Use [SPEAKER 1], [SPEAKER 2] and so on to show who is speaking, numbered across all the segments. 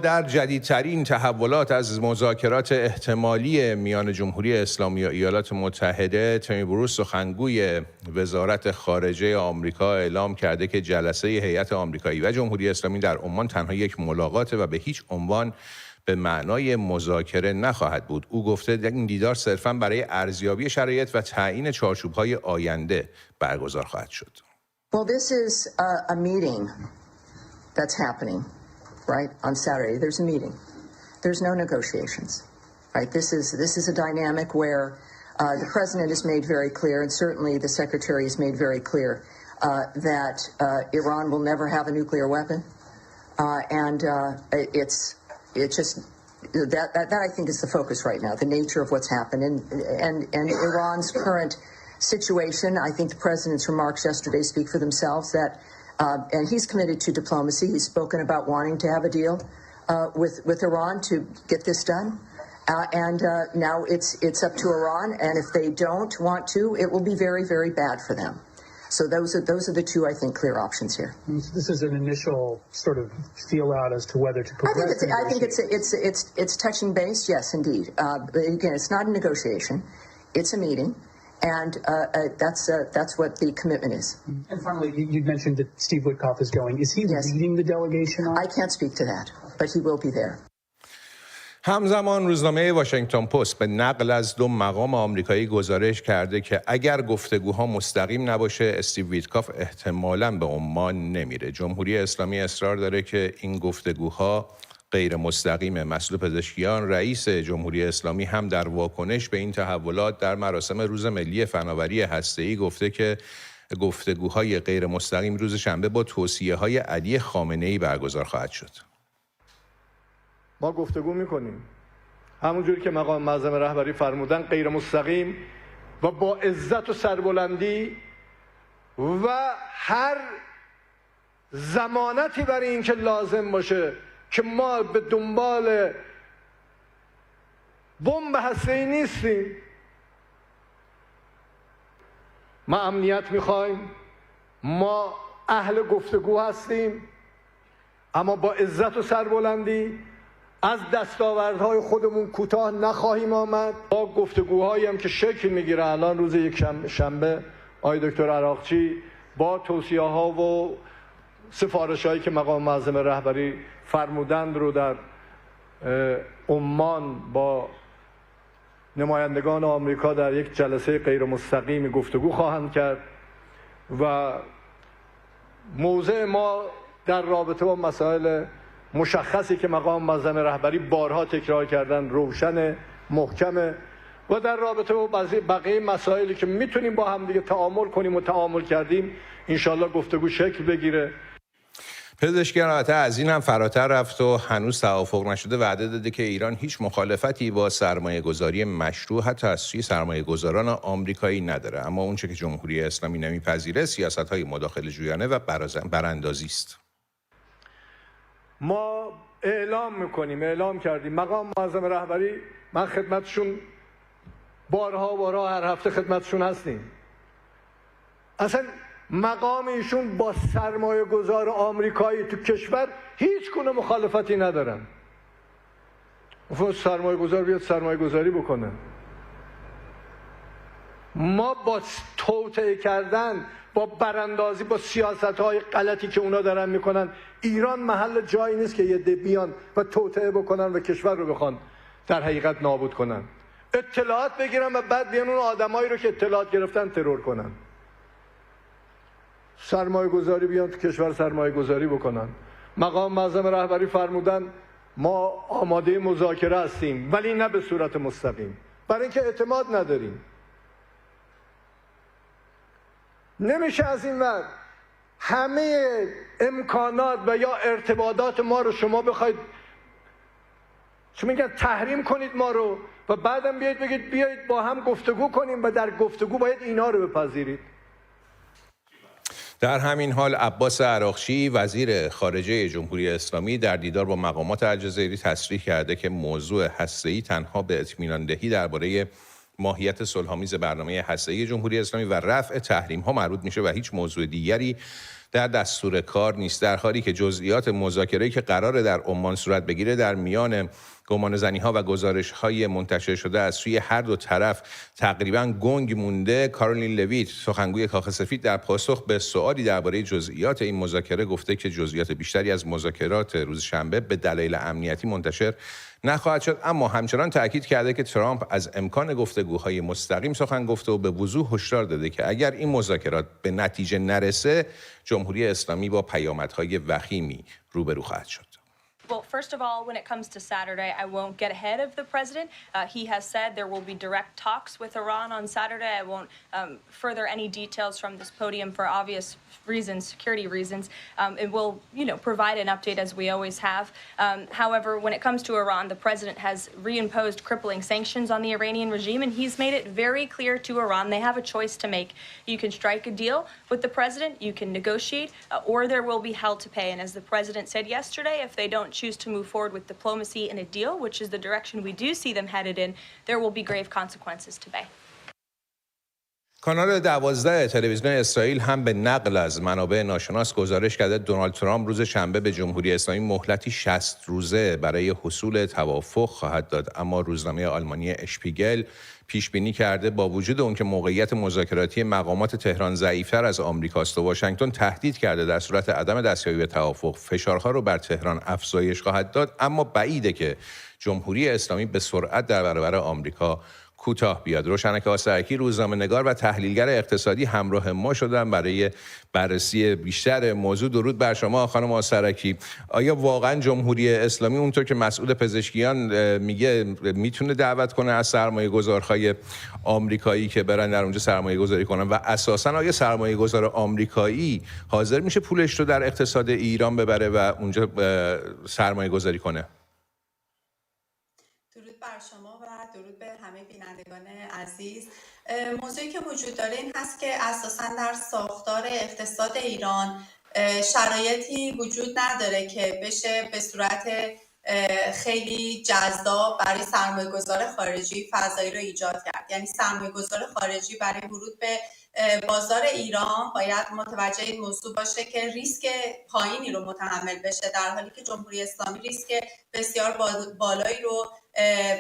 [SPEAKER 1] در جدیدترین تحولات از مذاکرات احتمالی میان جمهوری اسلامی و ایالات متحده، تمی بروس سخنگوی وزارت خارجه آمریکا اعلام کرده که جلسه هیئت آمریکایی و جمهوری اسلامی در عمان تنها یک ملاقات و به هیچ عنوان به معنای مذاکره نخواهد بود. او گفته این دیدار صرفاً برای ارزیابی شرایط و تعیین چارچوب‌های آینده برگزار خواهد شد.
[SPEAKER 2] Well, this is a meeting that's happening. Right, on Saturday, there's a meeting. There's no negotiations. Right, this is a dynamic where the president has made very clear, and certainly the secretary has made very clear, that Iran will never have a nuclear weapon, and it's just that I think is the focus right now. The nature of what's happened and Iran's current situation. I think the president's remarks yesterday speak for themselves. That. And he's committed to diplomacy. He's spoken about wanting to have a deal with Iran to get this done. And now it's up to Iran. And if they don't want to, it will be very, very bad for them. So those are the two, I think, clear options here.
[SPEAKER 3] This is an initial sort of feel out as to whether to progress.
[SPEAKER 2] I think it's touching base. Yes, indeed. But again, it's not a negotiation. It's a meeting. And that's what the commitment is.
[SPEAKER 3] And finally, you mentioned that Steve Witkoff is going. Is he leading the delegation?
[SPEAKER 2] I can't speak to that, but he will be there.
[SPEAKER 1] همزمان روزنامه واشنگتن پست به نقل از دو مقام آمریکایی گزارش کرده که اگر گفتگوها مستقیم نباشه استیو ویتکاف احتمالاً به عمان نمیره. جمهوری اسلامی اصرار داره که این گفتگوها غیر مستقیم. مسئول پزشکیان رئیس جمهوری اسلامی هم در واکنش به این تحولات در مراسم روز ملی فناوری هسته‌ای گفته که گفتگوهای غیر مستقیم روز شنبه با توصیه‌های علی خامنه‌ای برگزار خواهد شد.
[SPEAKER 4] ما گفتگو می‌کنیم. همونجوری که مقام معظم رهبری فرمودن غیر مستقیم و با عزت و سربلندی و هر ضمانتی برای اینکه لازم باشه که ما به دنبال بمب هسته‌ای نیستیم. ما امنیت میخوایم، ما اهل گفتگو هستیم، اما با عزت و سربلندی از دستاوردهای خودمون کوتاه نخواهیم آمد. با گفتگوهایی هم که شکل میگیره الان روز یک شنبه آقای دکتر عراقچی با توصیه ها و سفارش هایی که مقام معظم رهبری فرمودند رو در عمان با نمایندگان آمریکا در یک جلسه غیر مستقیم گفتگو خواهند کرد و موضع ما در رابطه با مسائل مشخصی که مقام معظم رهبری بارها تکرار کردن روشن، محکمه و در رابطه با بقیه مسائلی که میتونیم با هم دیگه تعامل کنیم و تعامل کردیم انشالله گفتگو شکل بگیره.
[SPEAKER 1] پزشکیان البته از این هم فراتر رفت و هنوز توافق نشده وعده داده که ایران هیچ مخالفتی با سرمایه گذاری مشروع حتی از سوی سرمایه گذاران آمریکایی نداره، اما اونچه که جمهوری اسلامی نمیپذیره سیاست‌های مداخله جویانه و براندازی است.
[SPEAKER 4] ما اعلام کردیم مقام معظم رهبری، من خدمتشون بارها هر هفته خدمتشون هستیم، اصلا مقام ایشون با سرمایه گذار آمریکایی تو کشور هیچ گونه مخالفتی ندارن. سرمایه گذار بیاد سرمایه گذاری بکنه. ما با توطئه کردن، با براندازی، با سیاست‌های غلطی که اونا دارن میکنن، ایران محل جایی نیست که یه عده بیان و توطئه بکنن و کشور رو بخوان در حقیقت نابود کنن. اطلاعات بگیرن و بعد بیان اون آدمایی رو که اطلاعات گرفتن ترور کنن. سرمایه گذاری بیان تو کشور سرمایه گذاری بکنن. مقام معظم رهبری فرمودن ما آماده مذاکره هستیم ولی نه به صورت مستقیم، برای اینکه اعتماد نداریم. نمیشه از این ور همه امکانات و یا ارتباطات ما رو شما بخواید میگن تحریم کنید ما رو و بعدم بیایید بگید بیایید با هم گفتگو کنیم و در گفتگو باید اینا رو بپذیرید.
[SPEAKER 1] در همین حال عباس عراقچی وزیر خارجه جمهوری اسلامی در دیدار با مقامات الجزایری تصریح کرده که موضوع هسته‌ای تنها به اطمینان دهی درباره ماهیت صلح‌آمیز برنامه هسته‌ای جمهوری اسلامی و رفع تحریم‌ها مربوط میشه و هیچ موضوع دیگری در دستور کار نیست، در حالی که جزئیات مذاکره‌ای که قراره در عمان صورت بگیره در میان گمانه‌زنی‌ها و گزارش‌های منتشر شده از سوی هر دو طرف تقریباً گنگ مونده. کارولین لویت، سخنگوی کاخ سفید، در پاسخ به سوالی درباره جزئیات این مذاکره گفته که جزئیات بیشتری از مذاکرات روز شنبه به دلایل امنیتی منتشر نخواهد شد، اما همچنان تاکید کرده که ترامپ از امکان گفتگوهای مستقیم سخن گفته و به وضوح هشدار داده که اگر این مذاکرات به نتیجه نرسه، جمهوری اسلامی با پیامدهای وخیمی روبرو خواهد شد.
[SPEAKER 5] Well, first of all, when it comes to Saturday, I won't get ahead of the president. He has said there will be direct talks with Iran on Saturday. I won't further any details from this podium for obvious reasons, security reasons. It will, provide an update as we always have. However, when it comes to Iran, the president has reimposed crippling sanctions on the Iranian regime, and he's made it very clear to Iran they have a choice to make. You can strike a deal with the president, you can negotiate, or there will be hell to pay. And as the president said yesterday, if they don't choose to move forward with diplomacy and a deal, which is the direction we do see them headed in, there will be grave consequences to pay.
[SPEAKER 1] کانال 12 تلویزیون اسرائیل هم به نقل از منابع ناشناس گزارش کرده دونالد ترامپ روز شنبه به جمهوری اسلامی مهلتی 60 روزه برای حصول توافق خواهد داد، اما روزنامه آلمانی اشپیگل پیش بینی کرده با وجود اون که موقعیت مذاکراتی مقامات تهران ضعیف‌تر از آمریکاست و واشنگتن تهدید کرده در صورت عدم دستیابی به توافق فشارها رو بر تهران افزایش خواهد داد، اما بعیده که جمهوری اسلامی به سرعت در برابر آمریکا کوتاه بیاد. روشنک آسرکی، روزنامه‌نگار و تحلیلگر اقتصادی همراه ما شدن برای بررسی بیشتر موضوع. درود بر شما خانم آسرکی. آیا واقعا جمهوری اسلامی اونطور که مسئول پزشکیان میگه میتونه دعوت کنه از سرمایه‌گذارهای آمریکایی که برن در اونجا سرمایه‌گذاری کنن و اساساً آیا سرمایه‌گذار آمریکایی حاضر میشه پولش رو در اقتصاد ایران ببره و اونجا سرمایه‌گذاری کنه؟
[SPEAKER 6] درود بر شما و درود به همه بینندگان عزیز. موضوعی که وجود داره این هست که اساساً در ساختار اقتصاد ایران شرایطی وجود نداره که بشه به صورت خیلی جذاب برای سرمایه‌گذار خارجی فضایی رو ایجاد کرد. یعنی سرمایه‌گذار خارجی برای ورود به بازار ایران باید متوجه این موضوع باشه که ریسک پایینی رو متحمل بشه، در حالی که جمهوری اسلامی ریسک بسیار بالایی رو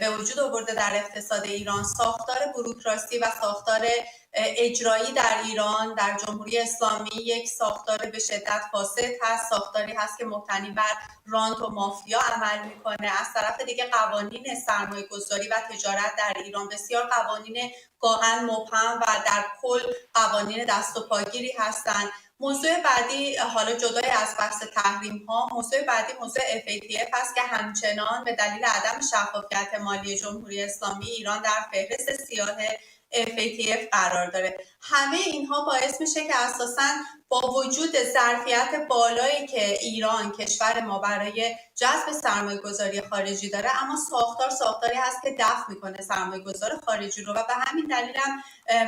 [SPEAKER 6] به وجود آورده در اقتصاد ایران. ساختار بوروکراسی و ساختار اجرایی در ایران، در جمهوری اسلامی یک ساختار به شدت فاسد هست، ساختاری هست که مبتنی بر رانت و مافیا عمل میکنه. از طرف دیگه قوانین سرمایه گذاری و تجارت در ایران بسیار قوانین گاهن مبهم و در کل قوانین دست و پاگیری هستند. موضوع بعدی، حالا جدای از بحث تحریم ها، موضوع بعدی موضوع FATF هست که همچنان به دلیل عدم شفافیت مالی جمهوری اسلامی ایران در فهرست سیاه FATF قرار داره. همه اینها باعث میشه که اساساً با وجود ظرفیت بالایی که ایران کشور ما برای جذب سرمایه‌گذاری خارجی داره، اما ساختاری هست که دفع میکنه سرمایه‌گذار خارجی رو و به همین دلیل هم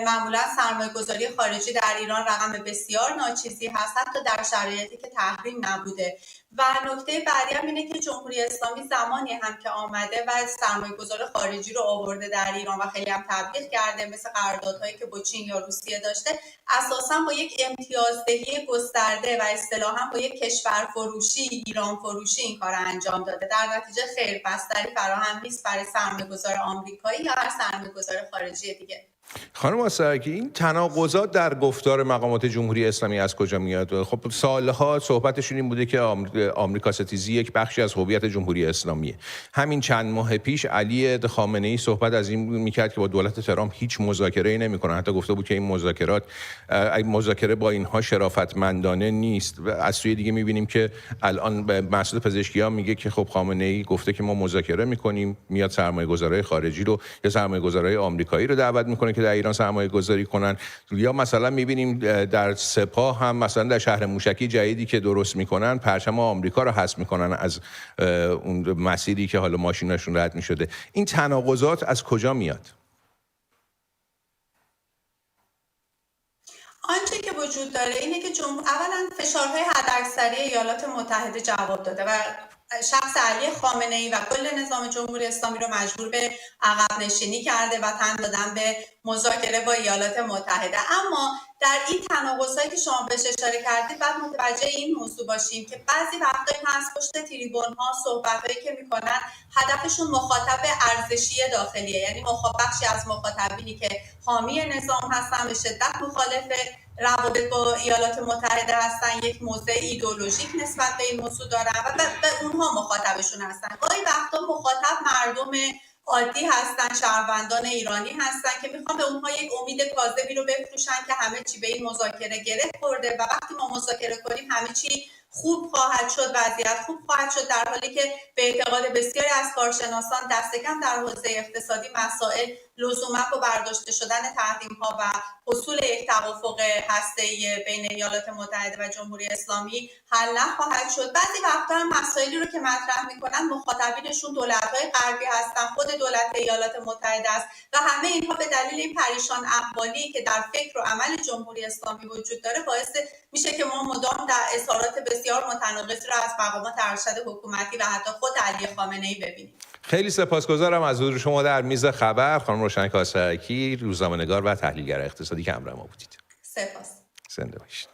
[SPEAKER 6] معمولا سرمایه‌گذاری خارجی در ایران رقم بسیار ناچیزی هست، حتی در شرایطی که تحریم نبوده. و نکته بعدی هم اینه که جمهوری اسلامی زمانی هم که آمده و سرمایه‌گذار خارجی رو آورده در ایران و خیلی هم تبلیغ کرده، مثل قراردادهایی که با چین یا روسیه داشته، اساساً با یک امتیازدهی گسترده و اصطلاحاً با یک کشور فروشی، ایران فروشی این کار انجام داده. در نتیجه خیر بستری فراهم نیست برای سرمایه‌گذار آمریکایی یا هر سرمایه‌گذار خارجی دیگه.
[SPEAKER 1] خانم آسرکی، این تناقضات در گفتار مقامات جمهوری اسلامی از کجا میاد؟ خب سالها صحبتشون این بوده که آمریکا ستیزی یک بخشی از هویت جمهوری اسلامیه. همین چند ماه پیش علی خامنه‌ای صحبت از این میکرد که با دولت تهران هیچ مذاکره‌ای نمی‌کنه. حتی گفته بود که این مذاکره با اینها شرافتمندانه نیست. و از سوی دیگه می‌بینیم که الان مسئول پزشکیان میگه که خب خامنه‌ای گفته که ما مذاکره می‌کنیم، میاد سرمایه‌گذارهای خارجی رو یا سرمایه‌گذارهای آمریکایی رو دعوت می‌کنه که در ایران سرمایه گذاری کنن. یا مثلا میبینیم در سپاه هم مثلا در شهر موشکی جدیدی که درست میکنن پرچم آمریکا رو حذف میکنن از اون مسیری که حالا ماشیناشون رد میشده. این تناقضات از کجا میاد؟
[SPEAKER 6] آنچه که وجود داره اینه که اولا فشارهای حداکثری ایالات متحده جواب داده و شخص علی خامنه‌ای و کل نظام جمهوری اسلامی رو مجبور به عقب نشینی کرده و تن دادن به مذاکره با ایالات متحده. اما در این تناقض‌هایی که شما بهش اشاره کردید بعد متوجه این موضوع باشیم که بعضی وقتایی هست پشت تریبون‌ها صحبتایی که میکنن هدفشون مخاطب ارزشی داخلیه، یعنی بخشی از مخاطبینی که حامی نظام هستن، به شدت مخالف روابط با ایالات متحده هستن، یک موضع ایدئولوژیک نسبت به این موضوع دارن و به اونها مخاطبشون هستن. گاهی وقتا مخاطب مردم عادی هستن، شهروندان ایرانی هستن که میخوان به اونها یک امید کاذبی رو بفروشن که همه چی به این مذاکره گره خورده و وقتی ما مذاکره کنیم همه چی خوب خواهد شد، وضعیت خوب خواهد شد، در حالی که به اعتقاد بسیاری از کارشناسان دست کم در حوزه اقتصادی مسائل لزوما با برداشته شدن تحریم‌ها و حصول یک توافق هسته‌ای بین ایالات متحده و جمهوری اسلامی حل نخواهد شد. بعضی وقتا هم مسائلی رو که مطرح میکنن مخاطبینشون دولت‌های غربی هستن، خود دولت ایالات متحده است و همه اینها به دلیل این پریشان احوالی که در فکر و عمل جمهوری اسلامی وجود داره باعث میشه که ما مدام در اظهارات بسیار متناقضی رو از مقامات ارشد حکومتی و حتی خود علی خامنه‌ای ببینیم.
[SPEAKER 1] خیلی سپاسگزارم از حضور شما در میز خبر، خانم روشن کاسرکی، روزنامه‌نگار و تحلیلگر اقتصادی که همراه ما بودید.
[SPEAKER 6] سپاس.
[SPEAKER 1] زنده باشید.